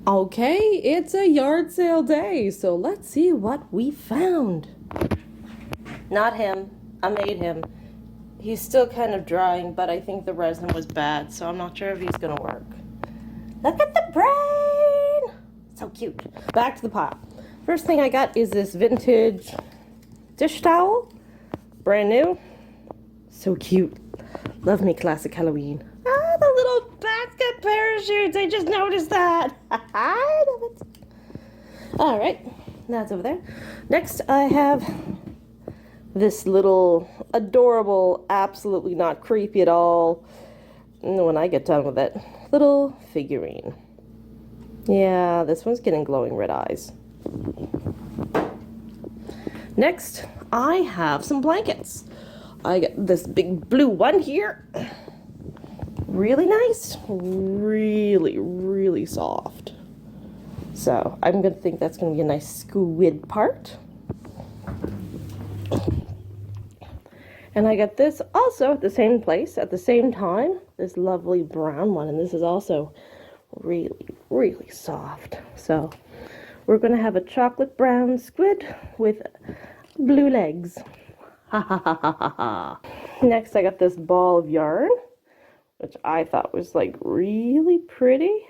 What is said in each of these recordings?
Okay, it's a yard sale day, so let's see what we found. Not him. I made him. He's still kind of drying, but I think the resin was bad, so I'm not sure if he's gonna work. Look at the brain! So cute. Back to the pile. First thing I got is this vintage dish towel. Brand new. So cute. Love me classic Halloween. Ah, the little basket parachutes. I just noticed that. I love it. All right, that's over there. Next, I have this little adorable, absolutely not creepy at all, when I get done with it, little figurine. Yeah, this one's getting glowing red eyes. Next, I have some blankets. I got this big blue one here. Really nice. Really, really soft. So I'm going to think that's going to be a nice squid part. And I got this also at the same place at the same time. This lovely brown one. And this is also really, really soft. So we're going to have a chocolate brown squid with blue legs. Ha ha ha ha ha ha. Next I got this ball of yarn, which I thought was like really pretty.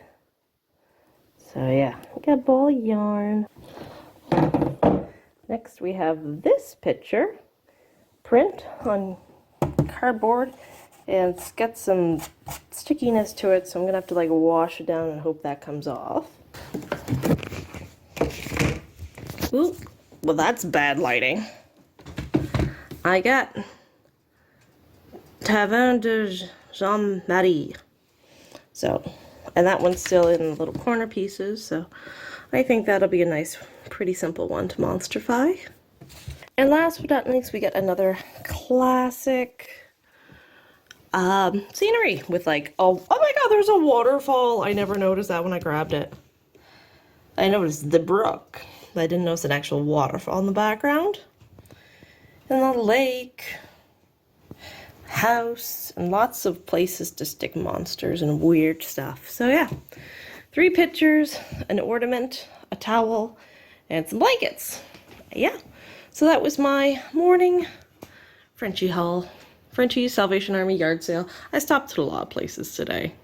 So yeah, I got a ball of yarn. Next we have this picture print on cardboard, and it's got some stickiness to it, so I'm gonna have to like wash it down and hope that comes off. Ooh, well that's bad lighting. I got Taverne de Jean-Marie. So, and that one's still in little corner pieces, so I think that'll be a nice, pretty simple one to monsterify. And last but not least, we get another classic scenery with like, oh my god, there's a waterfall. I never noticed that when I grabbed it. I noticed the brook, but I didn't notice an actual waterfall in the background. And the lake, house, and lots of places to stick monsters and weird stuff. So yeah, 3 pictures, an ornament, a towel, and some blankets. Yeah, so that was my morning Frenchie haul. Frenchie Salvation Army yard sale. I stopped at a lot of places today.